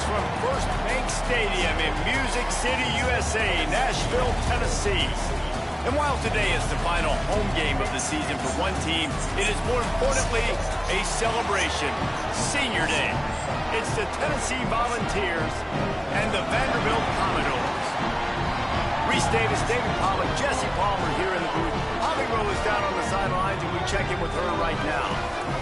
from First Bank Stadium in Music City, USA, Nashville, Tennessee. And while today is the final home game of the season for one team, it is more importantly a celebration, Senior Day. It's the Tennessee Volunteers and the Vanderbilt Commodores. Reese Davis, David Pollack, Jesse Palmer here in the booth. Holly Rowe is down on the sidelines, and we check in with her right now.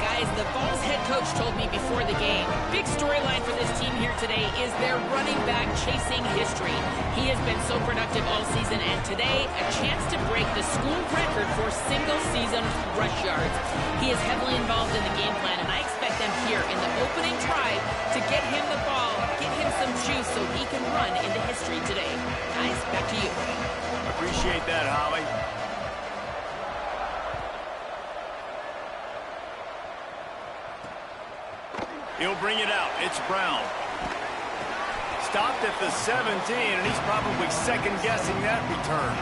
Guys, the Vols head coach told me before the game, big storyline for this team here today is their running back chasing history. He has been so productive all season, and today, a chance to break the school record for single-season rush yards. He is heavily involved in the game plan, and I expect them here in the opening drive to get him the ball, get him some juice so he can run into history today. Guys, back to you. Appreciate that, Holly. He'll bring it out. It's Brown. Stopped at the 17, and he's probably second-guessing that return.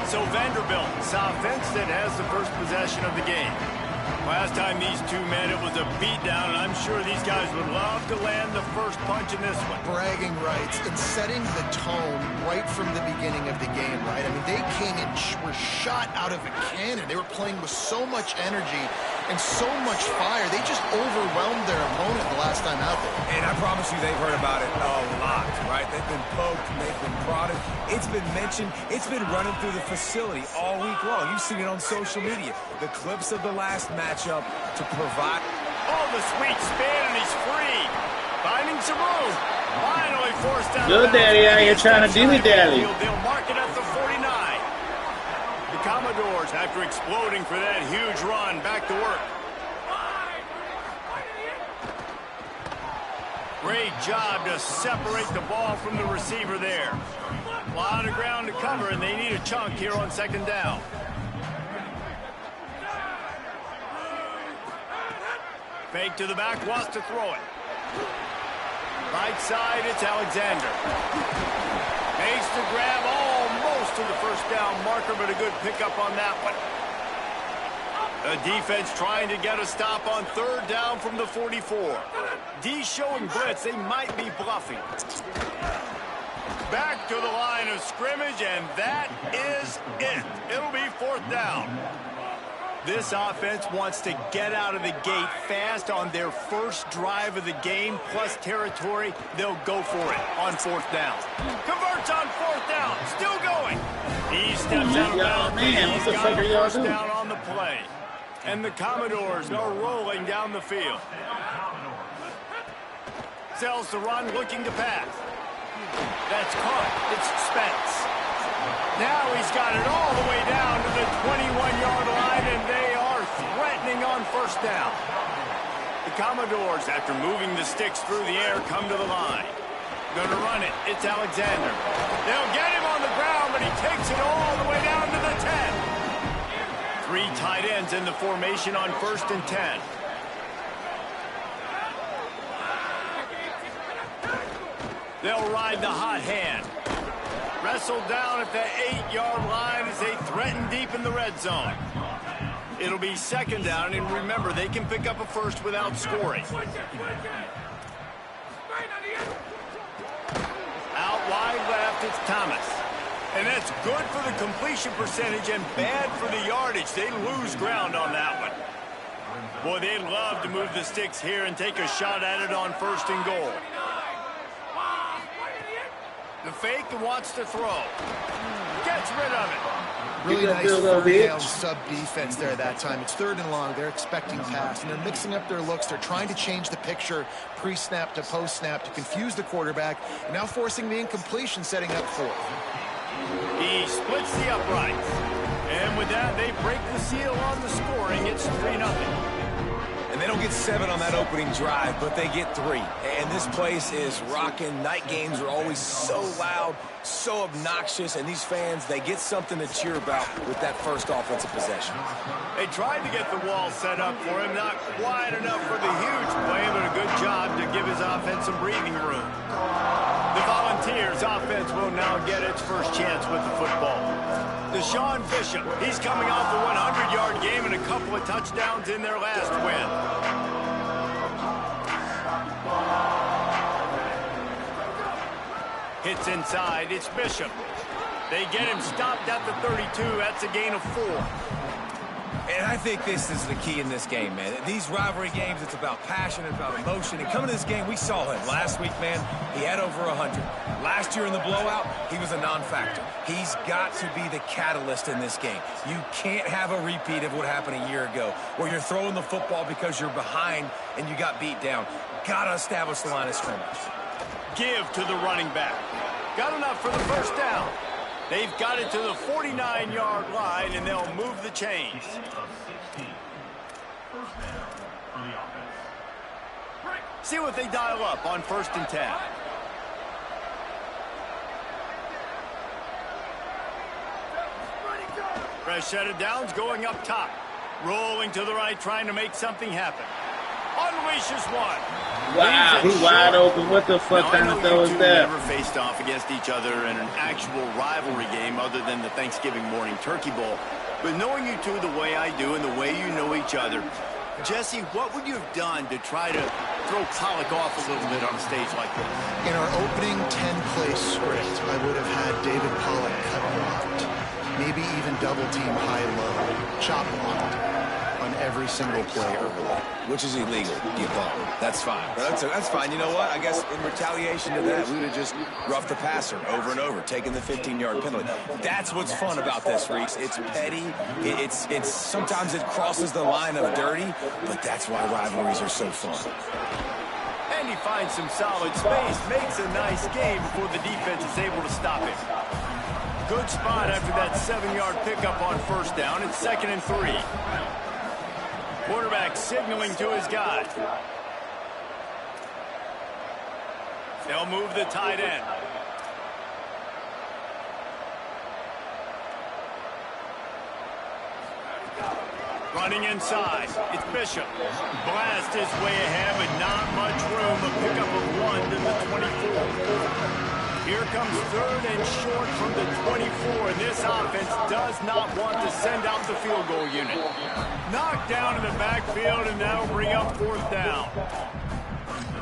So Vanderbilt's offense that has the first possession of the game. Last time these two met, it was a beatdown, and I'm sure these guys would love to land the first punch in this one. Bragging rights and setting the tone right from the beginning of the game, right? I mean, they came in, were shot out of a cannon. They were playing with so much energy and so much fire. They just overwhelmed their opponent the last time out there. And I promise you they've heard about it a lot, right? They've been poked, they've been prodded. It's been mentioned. It's been running through the facility all week long. You've seen it on social media. The clips of the last matchup to provide. Oh, the sweet spin, and he's free. Finding some room. Finally forced out. Good, Daddy. Out here trying to dilly-dally. They'll mark it at the 49. The Commodores, after exploding for that huge run, back to work. Great job to separate the ball from the receiver there. A lot of ground to cover, and they need a chunk here on second down. Fake to the back, wants to throw it. Right side, it's Alexander. Makes the grab almost to the first down marker, but a good pickup on that one. The defense trying to get a stop on third down from the 44. D showing blitz, they might be bluffing. Back to the line of scrimmage, and that is it. It'll be fourth down. This offense wants to get out of the gate fast on their first drive of the game, plus territory. They'll go for it on fourth down. Converts on fourth down. Still going. He steps out of bounds. He's got a first down on the play. And the Commodores are rolling down the field. Sells the run, looking to pass. That's caught. It's Spence. Now he's got it all the way down to the 21-yard line, and they are threatening on first down. The Commodores, after moving the sticks through the air, come to the line. Going to run it. It's Alexander. They'll get him on the ground, but he takes it all the way down to the 10. Three tight ends in the formation on first and 10. They'll ride the hot hand. Wrestled down at the 8-yard line as they threaten deep in the red zone. It'll be second down, and remember, they can pick up a first without scoring. Out wide left, it's Thomas. And that's good for the completion percentage and bad for the yardage. They lose ground on that one. Boy, they'd love to move the sticks here and take a shot at it on first and goal. The fake wants to throw. Gets rid of it. Really nice third-down sub-defense there that time. It's third and long. They're expecting pass, and they're mixing up their looks. They're trying to change the picture pre-snap to post-snap to confuse the quarterback, and now forcing the incompletion, setting up fourth. He splits the uprights. And with that, they break the seal on the scoring. It's 3-0. And they don't get 7 on that opening drive, but they get 3. And this place is rocking. Night games are always so loud, so obnoxious, and these fans, they get something to cheer about with that first offensive possession. They tried to get the wall set up for him, not quite enough for the huge play, but a good job to give his offense some breathing room. The Volunteers offense will now get its first chance with the football. Deshaun Bishop, he's coming off a 100-yard game and a couple of touchdowns in their last win. Hits inside. It's Bishop. They get him stopped at the 32. That's a gain of 4. And I think this is the key in this game, man. These rivalry games, it's about passion, it's about emotion. And coming to this game, we saw him last week, man. He had over 100. Last year in the blowout, he was a non-factor. He's got to be the catalyst in this game. You can't have a repeat of what happened a year ago, where you're throwing the football because you're behind and you got beat down. Got to establish the line of scrimmage. Give to the running back. Got enough for the first down. They've got it to the 49-yard line, and they'll move the chains. See what they dial up on 1st and 10. Fresh set of downs going up top. Rolling to the right, trying to make something happen. Unleashes one. Wow, he wide open. What the fuck kind of throw is that? Never faced off against each other in an actual rivalry game other than the Thanksgiving morning turkey bowl. But knowing you two the way I do and the way you know each other, Jesse, what would you have done to try to throw Pollock off a little bit on a stage like this? In our opening 10-play script, I would have had David Pollock cut blocked. Maybe even double-team high-low, chop blocked on every single play early. Which is illegal, you call it. That's fine. That's fine. You know what? I guess in retaliation to that, we would have just roughed the passer over and over, taking the 15-yard penalty. That's what's fun about this, Reese. It's petty. It's sometimes it crosses the line of dirty, but that's why rivalries are so fun. And he finds some solid space, makes a nice game before the defense is able to stop him. Good spot after that 7-yard pickup on 1st down. It's 2nd and 3. Quarterback signaling to his guy. They'll move the tight end. Running inside. It's Bishop. Blast his way ahead, but not much room. A pickup of 1 to the 24. Here comes 3rd and short from the 24, and this offense does not want to send out the field goal unit. Knocked down in the backfield, and that'll bring up 4th down.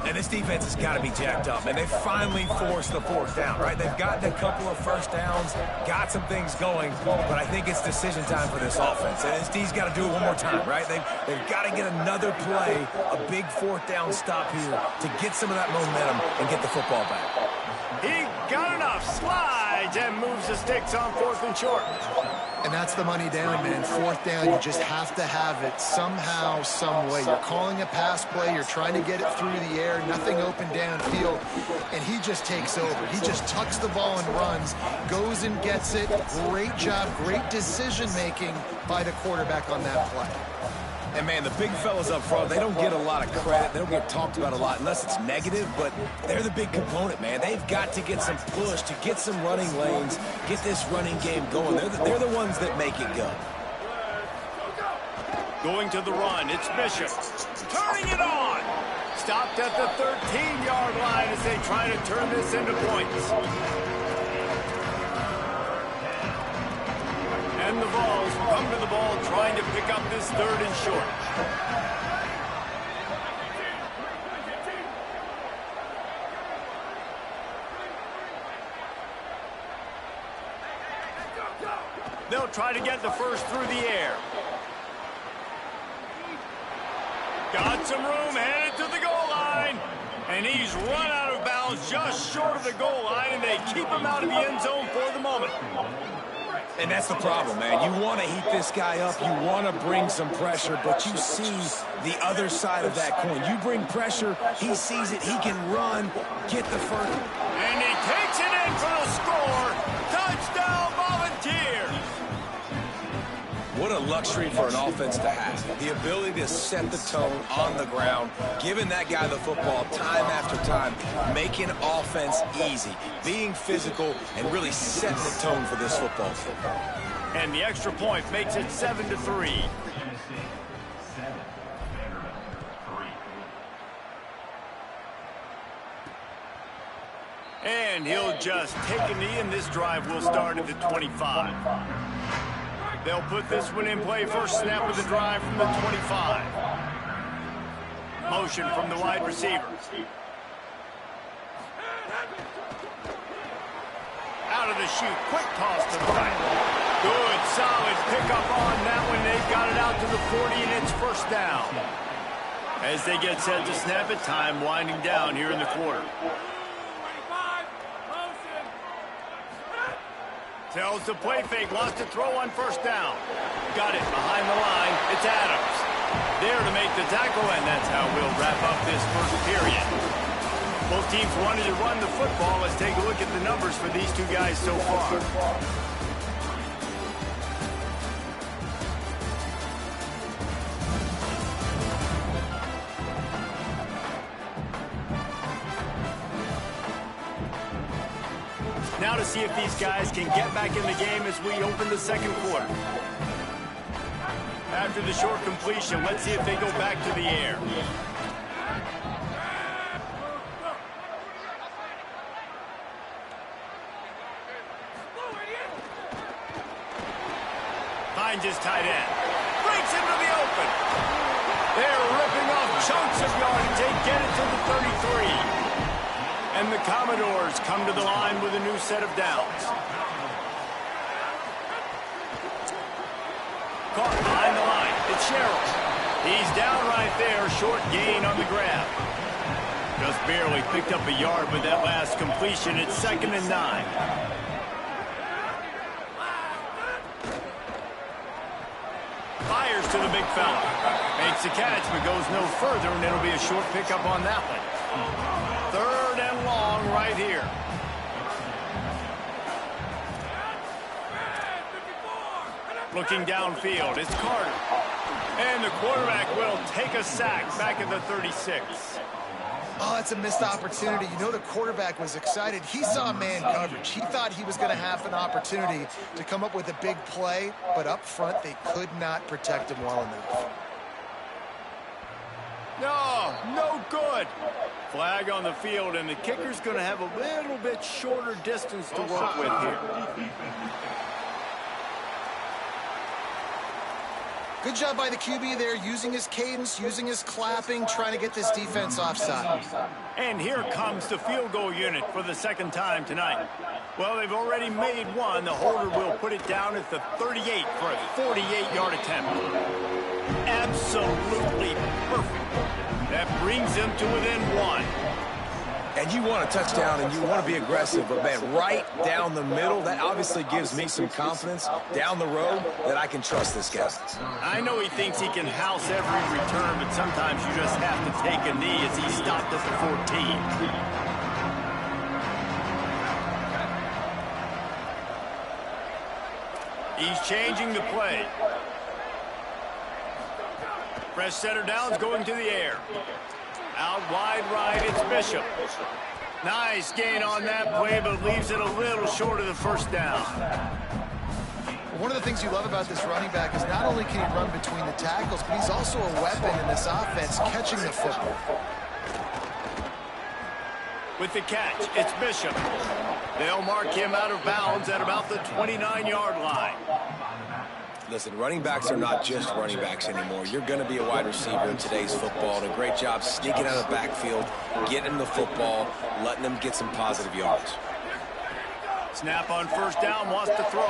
And this defense has got to be jacked up, and they finally forced the 4th down, right? They've gotten a couple of first downs, got some things going, but I think it's decision time for this offense. And this D's got to do it one more time, right? They've got to get another play, a big 4th down stop here to get some of that momentum and get the football back. He got enough, slides, and moves the sticks on 4th and short. And that's the money down, man. 4th down, you just have to have it somehow, some way. You're calling a pass play, you're trying to get it through the air, nothing open downfield, and he just takes over. He just tucks the ball and runs, goes and gets it. Great job, great decision-making by the quarterback on that play. And, man, the big fellas up front, they don't get a lot of credit. They don't get talked about a lot unless it's negative, but they're the big component, man. They've got to get some push, to get some running lanes, get this running game going. They're the ones that make it go. Going to the run, it's Bishop. Turning it on. Stopped at the 13-yard line as they try to turn this into points. And the Vols come to the ball trying to pick up this 3rd and short. They'll try to get the first through the air. Got some room, headed to the goal line. And he's run out of bounds just short of the goal line, and they keep him out of the end zone for the moment. And that's the problem, man. You want to heat this guy up. You want to bring some pressure, but you see the other side of that coin. You bring pressure, he sees it, he can run, get the first. And he takes it in for the score. Touchdown, Volunteers. What a luxury for an offense to have. The ability to set the tone on the ground, giving that guy the football time after time, making offense easy, being physical, and really setting the tone for this football team. And the extra point makes it 7-3. And he'll just take a knee, and this drive will start at the 25. They'll put this one in play. First snap of the drive from the 25. Motion from the wide receiver. out of the chute. Quick toss to the right. Good, solid pickup on that one. They've got it out to the 40, and it's first down. As they get set to snap it, time winding down here in the quarter. Tells the play fake, lost to throw on first down. Got it behind the line. It's Adams. There to make the tackle, and that's how we'll wrap up this first period. Both teams wanted to run the football. Let's take a look at the numbers for these two guys so far. Now to see if these guys can get back in the game as we open the second quarter. After the short completion, let's see if they go back to the air. Finds his tight end. Breaks into the open. They're ripping off chunks of yardage. They get it to the 33. And the Commodores come to the line with a new set of downs. Caught behind the line. It's Sherrill. He's down right there. Short gain on the grab. Just barely picked up a yard with that last completion. It's 2nd and 9. Fires to the big fella. Makes the catch, but goes no further, and it'll be a short pickup on that one. 3rd and long right here. Looking downfield, it's Carter. And the quarterback will take a sack back at the 36. Oh, that's a missed opportunity. You know the quarterback was excited. He saw man coverage. He thought he was going to have an opportunity to come up with a big play, but up front they could not protect him well enough. No good. Flag on the field, and the kicker's going to have a little bit shorter distance to work with here. Good job by the QB there, using his cadence, using his clapping, trying to get this defense offside. And here comes the field goal unit for the 2nd time tonight. Well, they've already made one. The holder will put it down at the 38 for a 48-yard attempt. Absolutely perfect. That brings them to within 1. And you want a touchdown and you want to be aggressive, but man, right down the middle, that obviously gives me some confidence down the road that I can trust this guy. I know he thinks he can house every return, but sometimes you just have to take a knee as he stopped at the 14. He's changing the play. Fresh center downs going to the air. Out wide right, it's Bishop. Nice gain on that play, but leaves it a little short of the first down. One of the things you love about this running back is not only can he run between the tackles, but he's also a weapon in this offense, catching the football. With the catch, it's Bishop. They'll mark him out of bounds at about the 29-yard line. Listen, running backs are not just running backs anymore. You're going to be a wide receiver in today's football. And a great job sneaking out of the backfield, getting him the football, letting them get some positive yards. Snap on first down, wants to throw.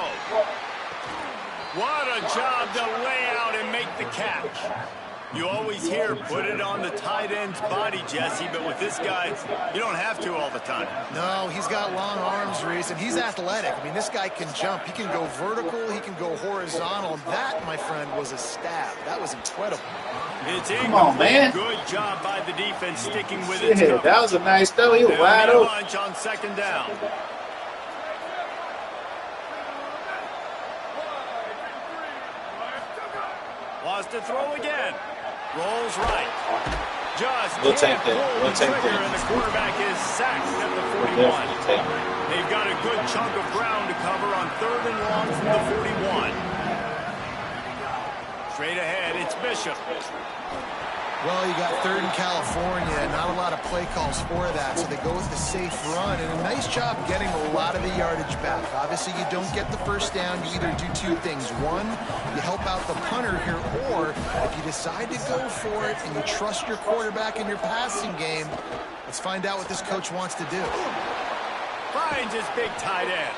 What a job to lay out and make the catch. You always hear, put it on the tight end's body, Jesse, but with this guy, you don't have to all the time. No, he's got long arms, Reese, and he's athletic. I mean, this guy can jump. He can go vertical. He can go horizontal. That, my friend, was a stab. That was incredible. It's Come on, man. Good job by the defense sticking with it. it. That was a nice throw. He was wide open. Lunch on 2nd down. Wants to throw again. Rolls right. Just can't pull the trigger, and the quarterback is sacked at the 41. They've got a good chunk of ground to cover on 3rd and long from the 41. Straight ahead, it's Bishop. Well, you got 3rd in California, not a lot of play calls for that, so they go with the safe run, and a nice job getting a lot of the yardage back. Obviously, you don't get the first down. You either do two things. One, you help out the punter here, or if you decide to go for it and you trust your quarterback in your passing game, let's find out what this coach wants to do. Finds his big tight end.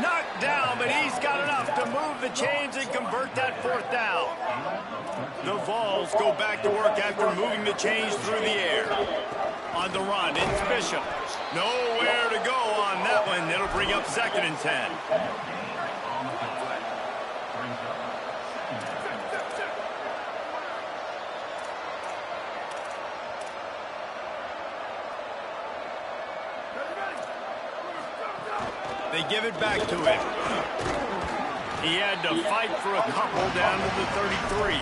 Knocked down, but he's got enough to move the chains and convert that 4th down. The Vols go back to work after moving the chains through the air. On the run, it's Bishop. Nowhere to go on that one. It'll bring up 2nd and 10. They give it back to him. He had to fight for a couple down to the 33.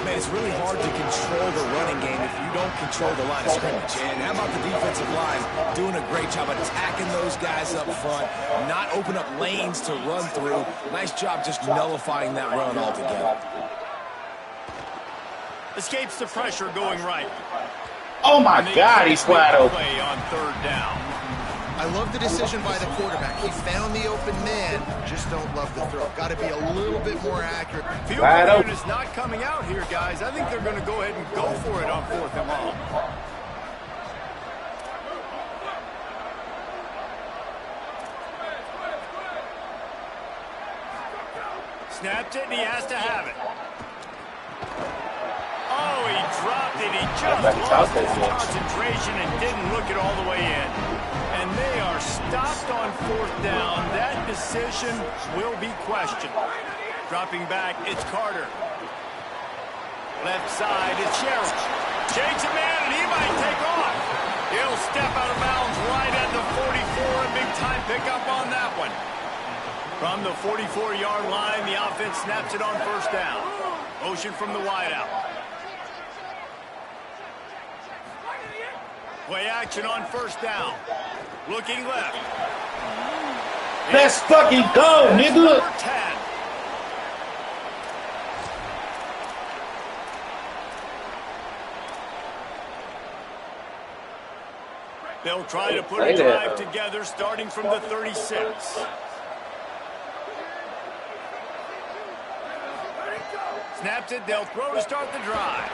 Man, it's really hard to control the running game if you don't control the line of scrimmage. And how about the defensive line doing a great job attacking those guys up front, not open up lanes to run through. Nice job just nullifying that run altogether. Escapes the pressure going right. Oh my God, he's wide open. Play on 3rd down. I love the decision by the quarterback. He found the open man, just don't love the throw. Got to be a little bit more accurate. Field position is not coming out here, guys. I think they're going to go ahead and go for it on 4th and long. Snapped it, and he has to have it. Oh, he dropped it. He just lost his concentration and didn't look it all the way in. And they are stopped on 4th down. That decision will be questioned. Dropping back, it's Carter. Left side, it's Sherrill. Shakes a man, and he might take off. He'll step out of bounds right at the 44. A big-time pickup on that one. From the 44-yard line, the offense snaps it on 1st down. Motion from the wideout. Play action on 1st down. Looking left. Let's fucking go, nigga. 10. They'll try to put a drive together starting from the 36. Snaps it. They'll throw to start the drive.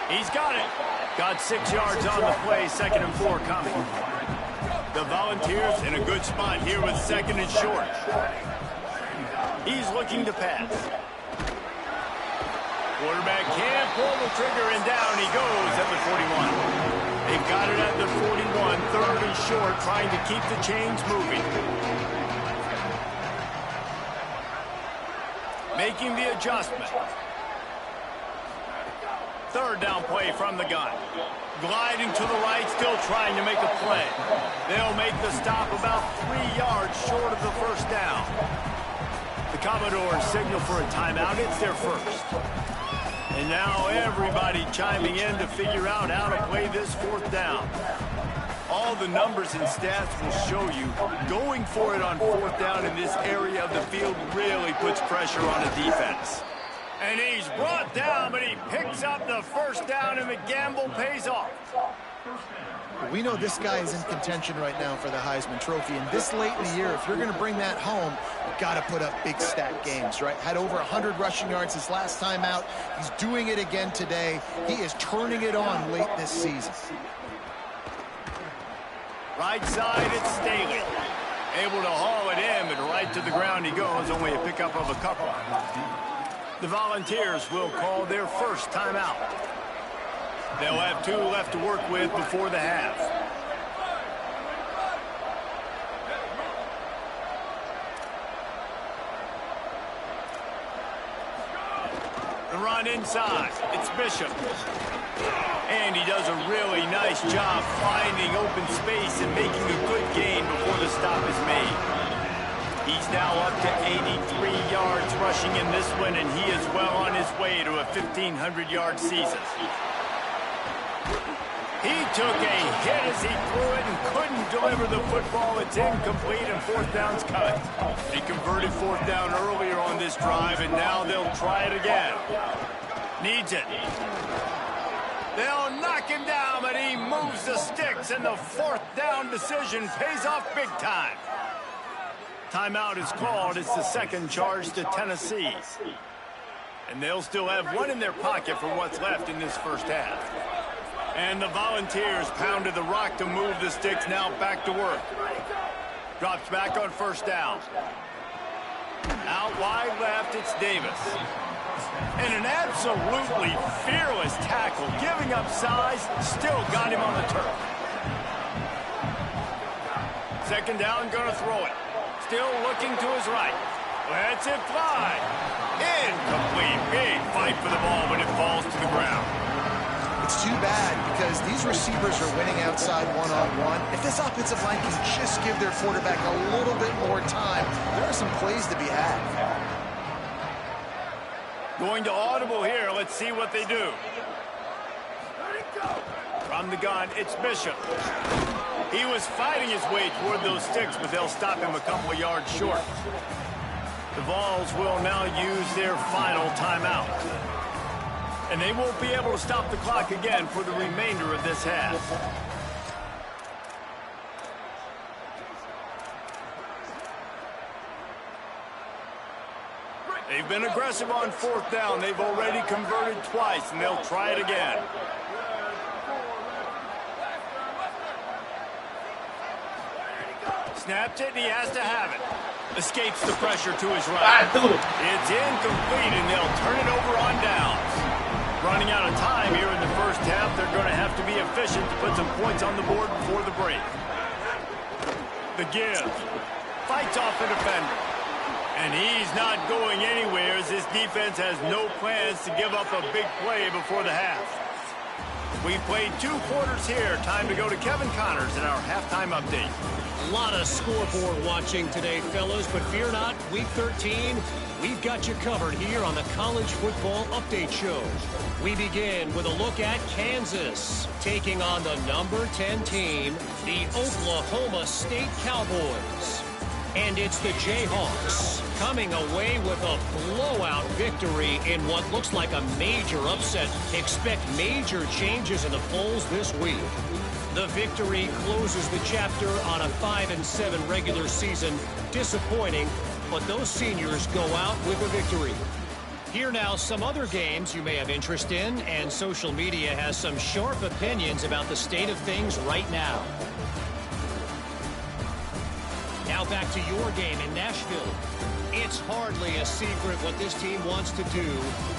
He's got it. Got 6 yards on the play. 2nd and 4 coming. The Volunteers in a good spot here with 2nd and short. He's looking to pass. Quarterback can't pull the trigger, and down he goes at the 41. They've got it at the 41. 3rd and short, trying to keep the chains moving. Making the adjustment. 3rd down play from the gun. Gliding to the right, still trying to make a play. They'll make the stop about 3 yards short of the 1st down. The Commodores signal for a timeout. It's their first. And now everybody chiming in to figure out how to play this 4th down. All the numbers and stats will show you going for it on 4th down in this area of the field really puts pressure on a defense. And he's brought down, but he picks up the 1st down, and the gamble pays off. We know this guy is in contention right now for the Heisman Trophy, and this late in the year, if you're going to bring that home, you've got to put up big stat games, right? Had over 100 rushing yards his last time out. He's doing it again today. He is turning it on late this season. Right side, it's Staley. Able to haul it in, but right to the ground he goes. Only a pickup of a couple. The Volunteers will call their first timeout. They'll have 2 left to work with before the half. The run inside. It's Bishop. And he does a really nice job finding open space and making a good gain before the stop is made. He's now up to 83 yards rushing in this one, and he is well on his way to a 1,500-yard season. He took a hit as he threw it and couldn't deliver the football. It's incomplete, and 4th down's cut. They converted 4th down earlier on this drive, and now they'll try it again. Needs it. They'll knock him down, but he moves the sticks, and the 4th down decision pays off big time. Timeout is called. It's the 2nd charge to Tennessee. And they'll still have 1 in their pocket for what's left in this first half. And the Volunteers pounded the rock to move the sticks, now back to work. Drops back on first down. Out wide left, it's Davis. And an absolutely fearless tackle, giving up size, still got him on the turf. Second down, gonna throw it. Still looking to his right. Lets it fly. Incomplete. Big fight for the ball, but it falls to the ground. It's too bad because these receivers are winning outside one-on-one. If this offensive line can just give their quarterback a little bit more time, there are some plays to be had. Going to audible here. Let's see what they do. From the gun, it's Bishop. He was fighting his way toward those sticks, but they'll stop him a couple of yards short. The Vols will now use their final timeout. And they won't be able to stop the clock again for the remainder of this half. They've been aggressive on fourth down. They've already converted twice, and they'll try it again. Snaps it, and he has to have it. Escapes the pressure to his right. It's incomplete, and they'll turn it over on downs. Running out of time here in the first half, they're going to have to be efficient to put some points on the board before the break. The give. Fights off the defender. And he's not going anywhere as this defense has no plans to give up a big play before the half. We played 2 quarters here. Time to go to Kevin Connors in our halftime update. A lot of scoreboard watching today, fellas, but fear not, Week 13, we've got you covered here on the College Football Update Show. We begin with a look at Kansas, taking on the number 10 team, the Oklahoma State Cowboys. And it's the Jayhawks coming away with a blowout victory in what looks like a major upset. Expect major changes in the polls this week. The victory closes the chapter on a 5-7 regular season. Disappointing, but those seniors go out with a victory. Here now, some other games you may have interest in, and social media has some sharp opinions about the state of things right now. Now back to your game in Nashville. It's hardly a secret what this team wants to do.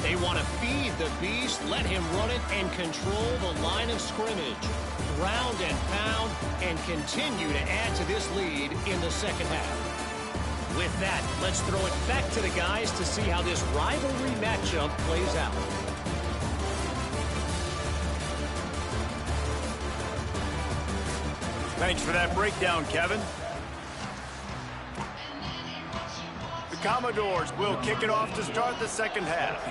They want to feed the beast, let him run it, and control the line of scrimmage. Ground and pound, and continue to add to this lead in the second half. With that, let's throw it back to the guys to see how this rivalry matchup plays out. Thanks for that breakdown, Kevin. The Commodores will kick it off to start the second half.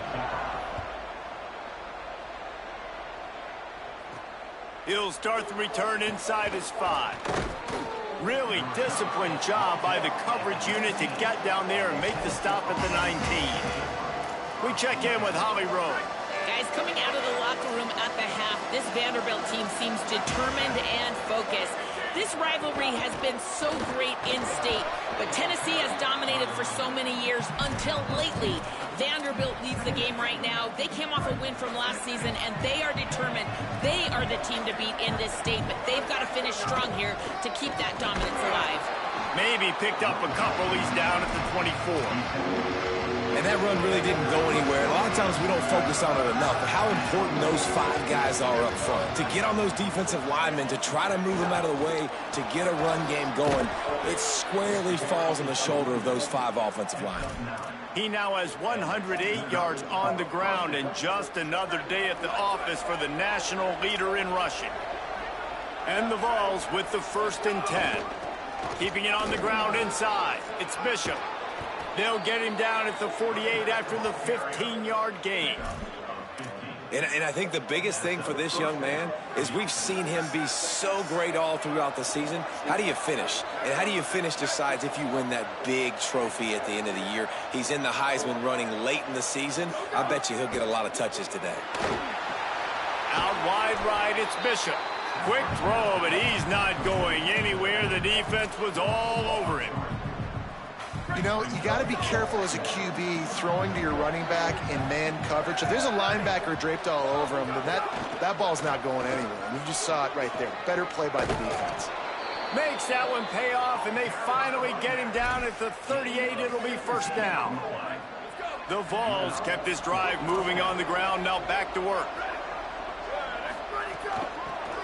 He'll start the return inside his 5. Really disciplined job by the coverage unit to get down there and make the stop at the 19. We check in with Holly Rowe. Guys, coming out of the locker room at the half, this Vanderbilt team seems determined and focused. This rivalry has been so great in-state, but Tennessee has dominated for so many years until lately. Vanderbilt leads the game right now. They came off a win from last season, and they are determined. They are the team to beat in this state, but they've got to finish strong here to keep that dominance alive. Maybe picked up a couple. He's down at the 24. And that run really didn't go anywhere. A lot of times we don't focus on it enough, but how important those 5 guys are up front. To get on those defensive linemen, to try to move them out of the way, to get a run game going, it squarely falls on the shoulder of those 5 offensive linemen. He now has 108 yards on the ground and just another day at the office for the national leader in rushing. And the Vols with the 1st and 10. Keeping it on the ground inside. It's Bishop. They'll get him down at the 48 after the 15-yard gain. And I think the biggest thing for this young man is we've seen him be so great all throughout the season. How do you finish? And how do you finish decides if you win that big trophy at the end of the year. He's in the Heisman running late in the season. I bet you he'll get a lot of touches today. Out wide right, it's Bishop. Quick throw, but he's not going anywhere. The defense was all over him. You know, you got to be careful as a QB throwing to your running back in man coverage. If there's a linebacker draped all over him, then that ball's not going anywhere. And you just saw it right there. Better play by the defense. Makes that one pay off, and they finally get him down at the 38. It'll be first down. The Vols kept this drive moving on the ground. Now back to work.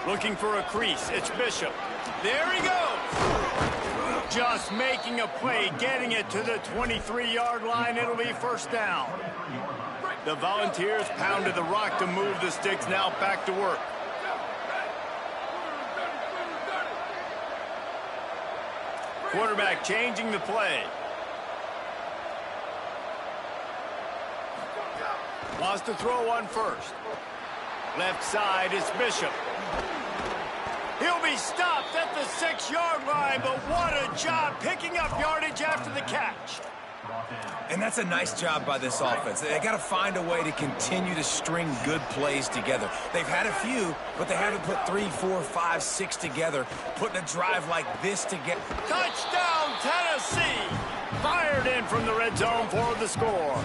Looking for a crease. It's Bishop. There he goes. Just making a play, getting it to the 23-yard line. It'll be first down. The Volunteers pounded the rock to move the sticks. Now back to work. Quarterback changing the play. Wants to throw one first. Left side is Bishop. He'll be stopped at the 6-yard line, but what a job picking up yardage after the catch. And that's a nice job by this offense. They got to find a way to continue to string good plays together. They've had a few, but they haven't put 3, 4, 5, 6 together. Putting a drive like this together. Touchdown, Tennessee! Fired in from the red zone for the score.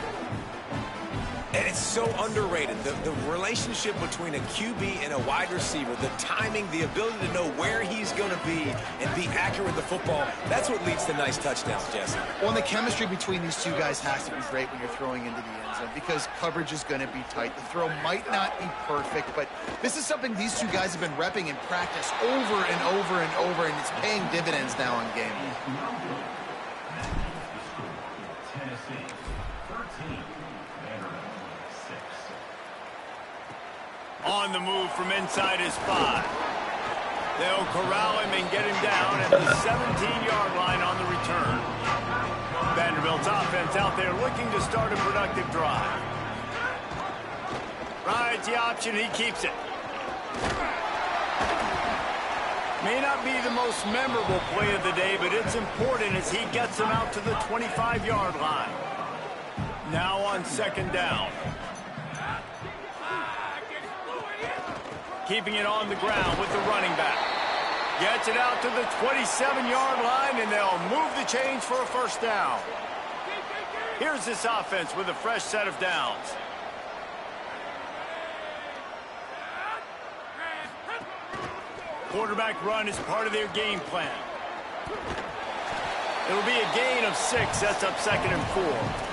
And it's so underrated. The relationship between a QB and a wide receiver, the timing, the ability to know where he's going to be and be accurate with the football, that's what leads to nice touchdowns, Jesse. Well, and the chemistry between these two guys has to be great when you're throwing into the end zone because coverage is going to be tight. The throw might not be perfect, but this is something these two guys have been repping in practice over and over and over, and it's paying dividends now in game. On the move from inside his 5. They'll corral him and get him down at the 17-yard line on the return. Vanderbilt's offense out there looking to start a productive drive. Rides the option, he keeps it. May not be the most memorable play of the day, but it's important as he gets him out to the 25-yard line. Now on second down. Keeping it on the ground with the running back. Gets it out to the 27-yard line, and they'll move the chains for a first down. Here's this offense with a fresh set of downs. Quarterback run is part of their game plan. It'll be a gain of 6. That's up 2nd and 4.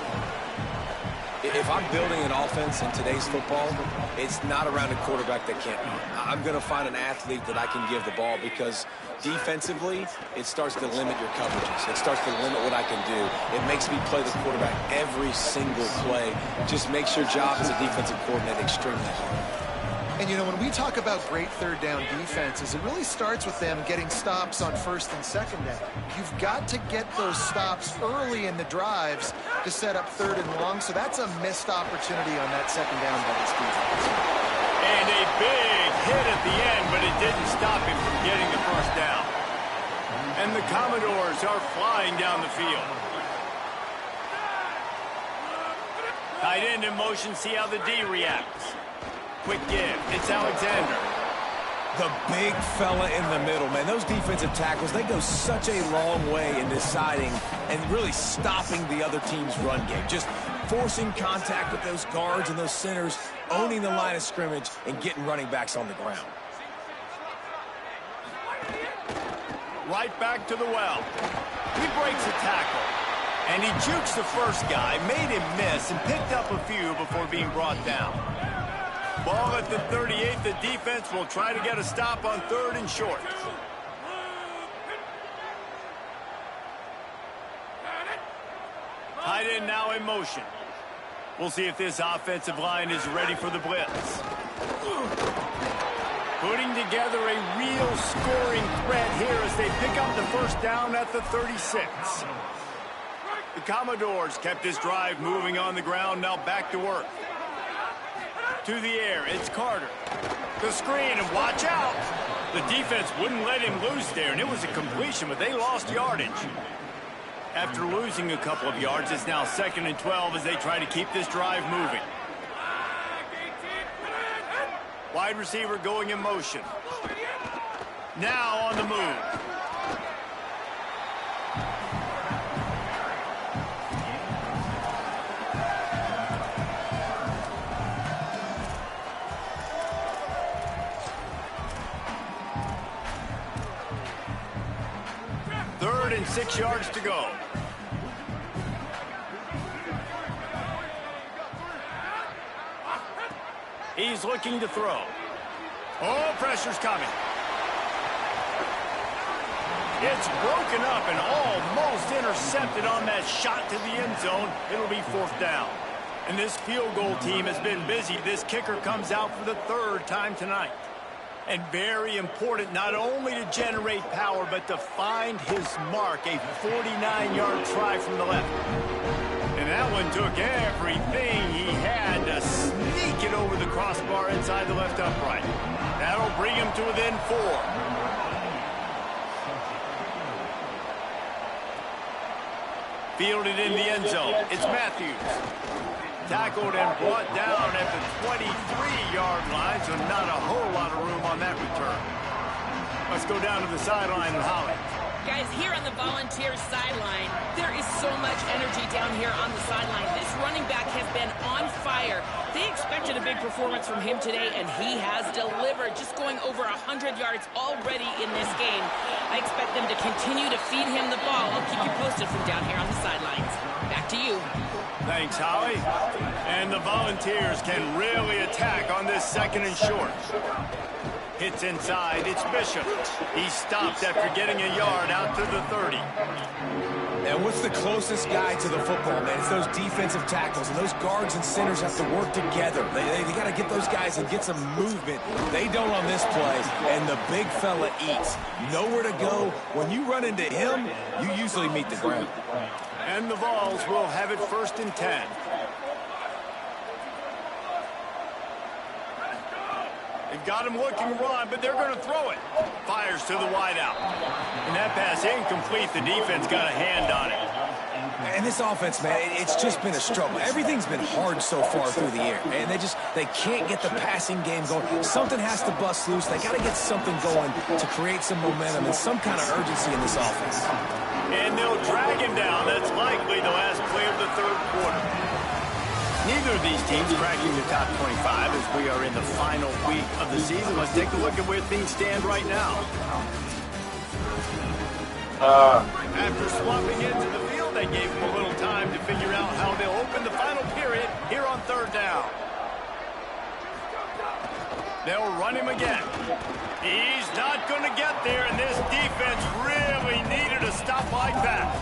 If I'm building an offense in today's football, it's not around a quarterback that can't run. I'm going to find an athlete that I can give the ball because defensively, it starts to limit your coverages. It starts to limit what I can do. It makes me play the quarterback every single play. Just makes your job as a defensive coordinator extremely hard. And, you know, when we talk about great third down defenses, it really starts with them getting stops on first and second down. You've got to get those stops early in the drives to set up third and long, so that's a missed opportunity on that second down by this defense. And a big hit at the end, but it didn't stop him from getting the first down. And the Commodores are flying down the field. Tight end in motion, see how the D reacts. Quick give. It's Alexander. The big fella in the middle, man. Those defensive tackles, they go such a long way in deciding and really stopping the other team's run game. Just forcing contact with those guards and those centers, owning the line of scrimmage, and getting running backs on the ground. Right back to the well. He breaks a tackle. And he jukes the first guy, made him miss, and picked up a few before being brought down. Ball at the 38. The defense will try to get a stop on 3rd and short. Tight end now in motion. We'll see if this offensive line is ready for the blitz. Putting together a real scoring threat here as they pick up the first down at the 36. The Commodores kept this drive moving on the ground. Now back to work. To the air, it's Carter. The screen, and watch out. The defense wouldn't let him loose there, and it was a completion, but they lost yardage. After losing a couple of yards, it's now 2nd and 12 as they try to keep this drive moving. Wide receiver going in motion. Now on the move. 6 yards to go. He's looking to throw. Oh, pressure's coming. It's broken up and almost intercepted on that shot to the end zone. It'll be 4th down. And this field goal team has been busy. This kicker comes out for the 3rd time tonight. And very important not only to generate power, but to find his mark. A 49-yard try from the left. And that one took everything he had to sneak it over the crossbar inside the left upright. That'll bring him to within 4. Fielded in the end zone. It's Matthews. Tackled and brought down at the 23-yard line, so not a whole lot of room on that return. Let's go down to the sideline and Holly. Guys, here on the Volunteers sideline, there is so much energy down here on the sideline. This running back has been on fire. They expected a big performance from him today, and he has delivered, just going over 100 yards already in this game. I expect them to continue to feed him the ball. I'll keep you posted from down here on the sidelines. Back to you. Thanks, Holly. And the Volunteers can really attack on this 2nd and short. Hits inside. It's Bishop. He stopped after getting a yard out to the 30. And what's the closest guy to the football, man? It's those defensive tackles, and those guards and centers have to work together. They got to get those guys and get some movement. They don't on this play, and the big fella eats. Nowhere to go. When you run into him, you usually meet the ground. And the Vols will have it 1st and 10. They've got him looking to run, but they're going to throw it. Fires to the wideout. And that pass incomplete. The defense got a hand on it. And this offense, man, it's just been a struggle. Everything's been hard so far through the air, man. They can't get the passing game going. Something has to bust loose. They got to get something going to create some momentum and some kind of urgency in this offense. And they'll drag him down. That's likely the last play of the 3rd quarter. Neither of these teams cracking the top 25 as we are in the final week of the season. Let's take a look at where things stand right now. After swapping into the field, they gave him a little time to figure out how they'll open the final period here on 3rd down. They'll run him again. He's not going to get there, and this defense really needed a stop like that.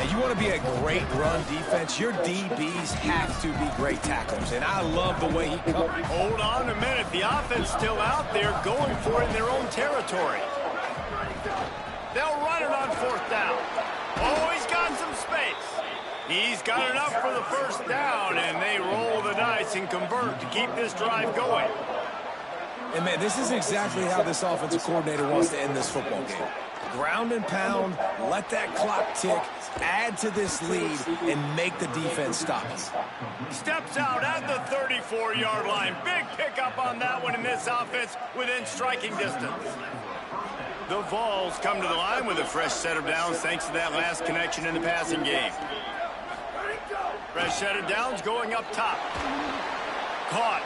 And you want to be a great run defense, your DBs have to be great tacklers. And I love the way he comes. Hold on a minute. The offense still out there going for it in their own territory. They'll run it on 4th down. Oh, he's got some space. He's got enough for the 1st down, and they roll the dice and convert to keep this drive going. And, man, this is exactly how this offensive coordinator wants to end this football game. Ground and pound, let that clock tick, add to this lead, and make the defense stop. Steps out at the 34-yard line. Big pickup on that one in this offense within striking distance. The Vols come to the line with a fresh set of downs thanks to that last connection in the passing game. Fresh set of downs going up top. Caught.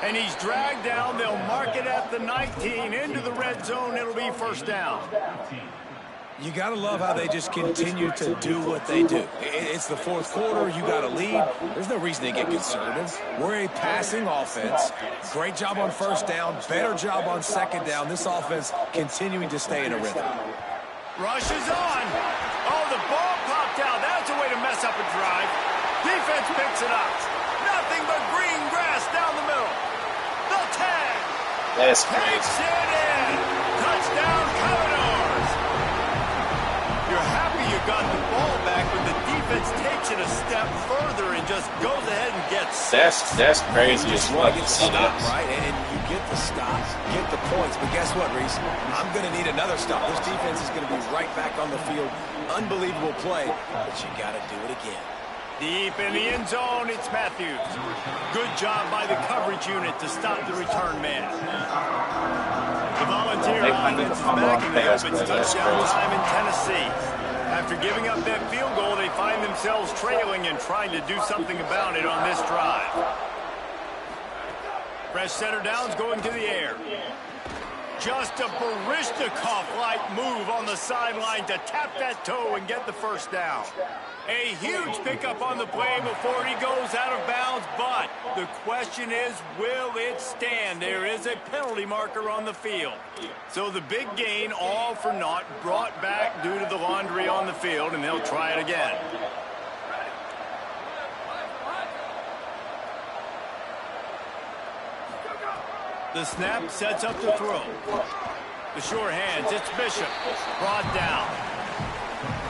And he's dragged down. They'll mark it at the 19. Into the red zone. It'll be 1st down. You got to love how they just continue to do what they do. It's the 4th quarter. You got a lead. There's no reason to get conservative. We're a passing offense. Great job on 1st down. Better job on 2nd down. This offense continuing to stay in a rhythm. Rush is on. Oh, the ball popped out. That's a way to mess up a drive. Defense picks it up. Nothing but green grass down the middle. The tag. That's crazy. Takes it in. Touchdown, Commodores. You're happy you got the ball back, but the defense takes it a step further and just goes ahead and gets it. That's crazy as You want fuck to get to the see stop, this. right? And you get the stop, get the points. But guess what, Reese? I'm going to need another stop. This defense is going to be right back on the field. Unbelievable play, but you got to do it again. Deep in the end zone, it's Matthews. Good job by the coverage unit to stop the return man. The Volunteer They find offense is the fumble back on in the pass, opens but that's touchdown crazy. time in Tennessee. After giving up that field goal, they find themselves trailing and trying to do something about it on this drive. Fresh set of downs going to the air. Just a Barishnikov-like move on the sideline to tap that toe and get the first down. A huge pickup on the play before he goes out of bounds, but the question is, will it stand? There is a penalty marker on the field. So the big gain, all for naught, brought back due to the laundry on the field, and they'll try it again. The snap sets up the throw. The sure hands, it's Bishop. Brought down.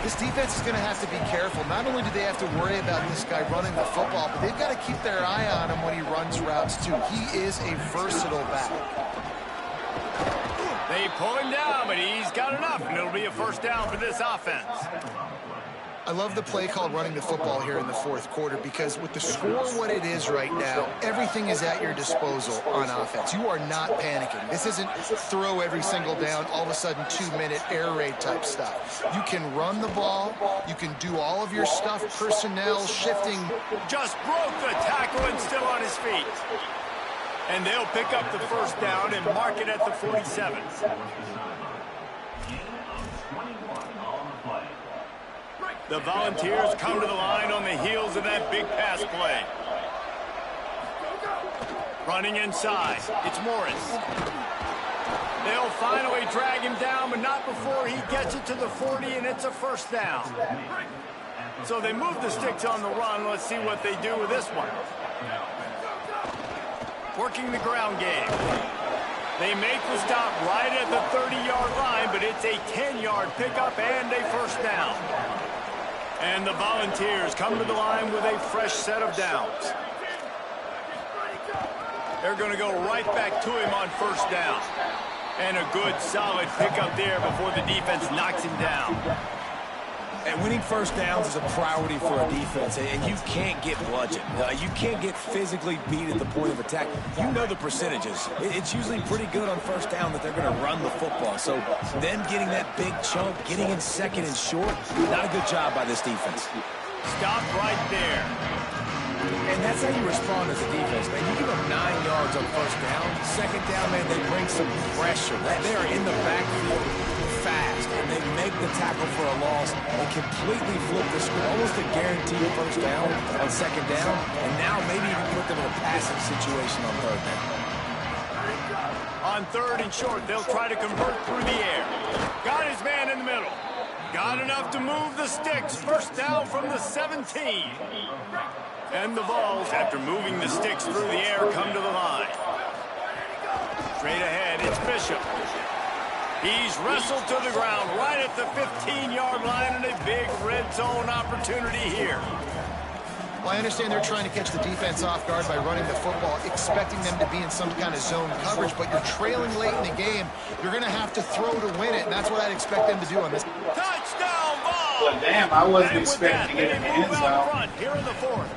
This defense is going to have to be careful. Not only do they have to worry about this guy running the football, but they've got to keep their eye on him when he runs routes, too. He is a versatile back. They pull him down, but he's got enough, and it'll be a first down for this offense. I love the play called running the football here in the fourth quarter because with the score what it is right now, everything is at your disposal on offense. You are not panicking. This isn't throw every single down, all of a sudden 2-minute air raid type stuff. You can run the ball. You can do all of your stuff, personnel, shifting. Just broke the tackle and still on his feet. And they'll pick up the first down and mark it at the 47. The Volunteers come to the line on the heels of that big pass play. Running inside, it's Morris. They'll finally drag him down, but not before he gets it to the 40, and it's a first down. So they move the sticks on the run. Let's see what they do with this one. Working the ground game. They make the stop right at the 30-yard line, but it's a 10-yard pickup and a first down. And the Volunteers come to the line with a fresh set of downs. They're going to go right back to him on first down. And a good, solid pickup there before the defense knocks him down. And winning first downs is a priority for a defense, and you can't get bludgeoned. You can't get physically beat at the point of attack. You know the percentages. It's usually pretty good on first down that they're going to run the football. So them getting that big chunk, getting in second and short, not a good job by this defense. Stop right there. And that's how you respond as a defense, man. You give them 9 yards on first down. Second down, man, they bring some pressure. They are in the backfield fast, and they make the tackle for a loss and completely flip the score. Almost a guaranteed first down on second down, and now maybe even put them in a passing situation on third down. On third and short, they'll try to convert through the air. Got his man in the middle. Got enough to move the sticks. First down from the 17. And the Vols, after moving the sticks through the air, come to the line. Straight ahead, it's Bishop. He's wrestled to the ground right at the 15-yard line, and a big red zone opportunity here. Well, I understand they're trying to catch the defense off guard by running the football, expecting them to be in some kind of zone coverage, but you're trailing late in the game. You're going to have to throw to win it, and that's what I'd expect them to do on this. Touchdown, Vols! Well, damn, I wasn't expecting to get in the end zone. Here in the fourth.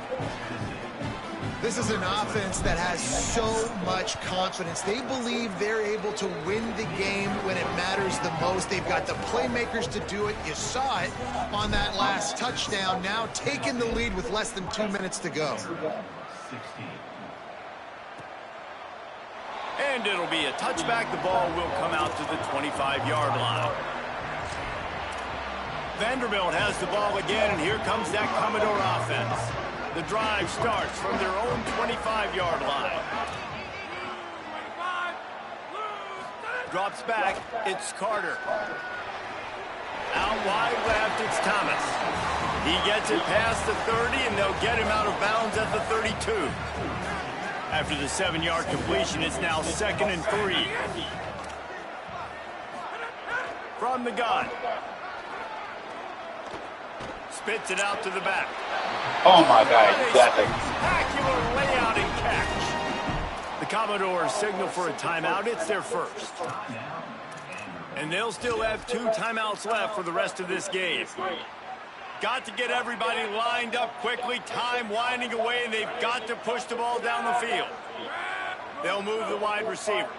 This is an offense that has so much confidence. They believe they're able to win the game when it matters the most. They've got the playmakers to do it. You saw it on that last touchdown. Now taking the lead with less than 2 minutes to go. And it'll be a touchback. The ball will come out to the 25-yard line. Vanderbilt has the ball again, and here comes that Commodore offense. The drive starts from their own 25-yard line. Drops back, it's Carter. Out wide left, it's Thomas. He gets it past the 30, and they'll get him out of bounds at the 32. After the 7-yard completion, it's now 2nd and 3. From the gun. Spits it out to the back. Oh my God, you got it. Spectacular layout and catch. The Commodores signal for a timeout. It's their first. And they'll still have 2 timeouts left for the rest of this game. Got to get everybody lined up quickly. Time winding away, and they've got to push the ball down the field. They'll move the wide receivers.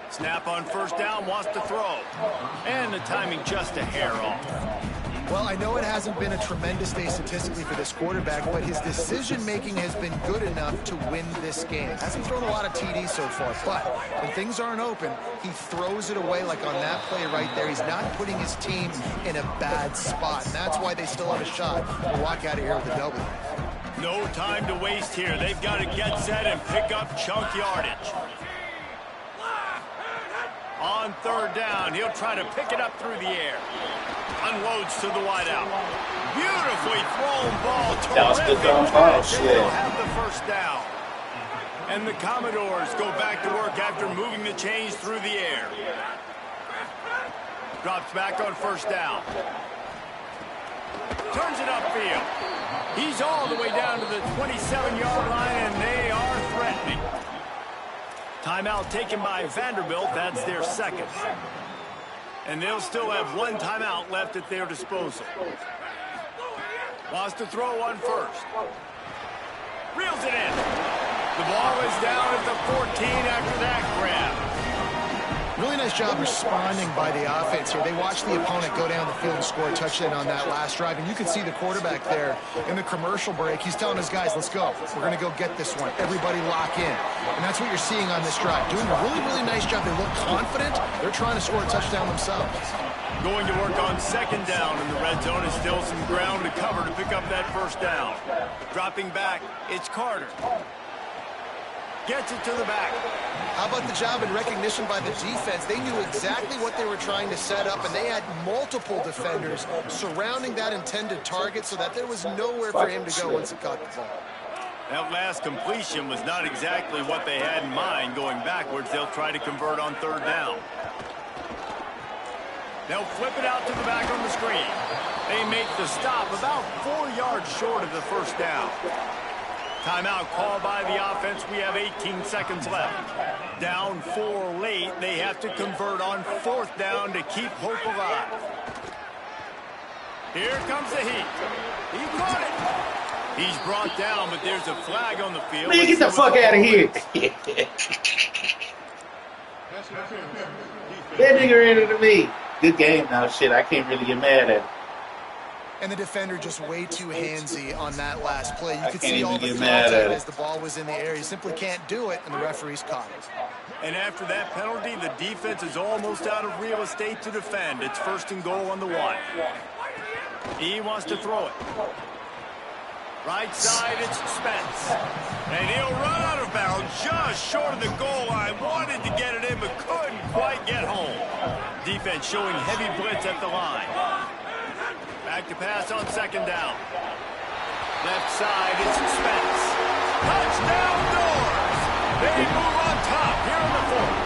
Snap on first down, wants to throw. And the timing just a hair off. Well, I know it hasn't been a tremendous day statistically for this quarterback, but his decision-making has been good enough to win this game. Hasn't thrown a lot of TDs so far, but when things aren't open, he throws it away like on that play right there. He's not putting his team in a bad spot, and that's why they still have a shot to walk out of here with a W. No time to waste here. They've got to get set and pick up chunk yardage. On third down, he'll try to pick it up through the air. Unloads to the wideout. Beautifully thrown ball. That was good throwing ball. They'll have the first down. And the Commodores go back to work after moving the chains through the air. Drops back on first down. Turns it upfield. He's all the way down to the 27-yard line, and they are threatening. Timeout taken by Vanderbilt. That's their second. And they'll still have one timeout left at their disposal. Wants to throw on first. Reels it in. The ball is down at the 14 after that grab. Really nice job responding by the offense here. They watched the opponent go down the field and score a touchdown on that last drive. And you can see the quarterback there in the commercial break. He's telling his guys, let's go. We're going to go get this one. Everybody lock in. And that's what you're seeing on this drive. Doing a really, really nice job. They look confident. They're trying to score a touchdown themselves. Going to work on second down in the red zone. Is still some ground to cover to pick up that first down. Dropping back, it's Carter. Gets it to the back. How about the job in recognition by the defense? They knew exactly what they were trying to set up, and they had multiple defenders surrounding that intended target so that there was nowhere for him to go once he caught the ball. That last completion was not exactly what they had in mind. Going backwards, they'll try to convert on third down. They'll flip it out to the back on the screen. They make the stop about 4 yards short of the first down. Timeout called by the offense. We have 18 seconds left. Down 4 late. They have to convert on fourth down to keep hope alive. Here comes the heat. He caught it. He's brought down, but there's a flag on the field. Man, get the fuck out of here. That nigga ran into me. Good game now. Shit, I can't really get mad at it. And the defender just way too handsy on that last play. You could see even all the get mad at it. as the ball was in the air. You simply can't do it, and the referee's caught it. And after that penalty, the defense is almost out of real estate to defend. It's first and goal on the 1. He wants to throw it. Right side, it's Spence. And he'll run out of bounds just short of the goal line. Wanted to get it in, but couldn't quite get home. Defense showing heavy blitz at the line. Back to pass on second down. Left side, it's Spence. Touchdown Doors! They move on top here in the 4th.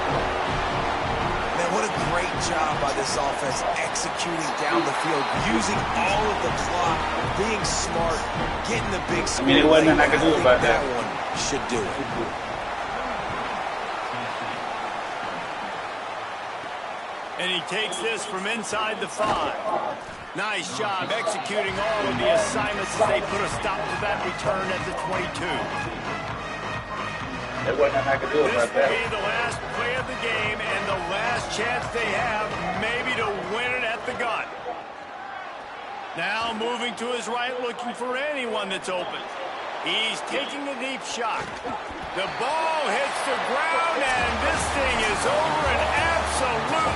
Man, what a great job by this offense executing down the field, using all of the clock, being smart, getting the big score. I mean, it wasn't nothing I could do about that. That one should do it. And he takes this from inside the 5. Nice job executing all of the assignments as they put a stop to that return at the 22. There wasn't nothing I could do about that. This will be the last play of the game and the last chance they have maybe to win it at the gun. Now moving to his right, looking for anyone that's open. He's taking a deep shot. The ball hits the ground, and this thing is over and absolutely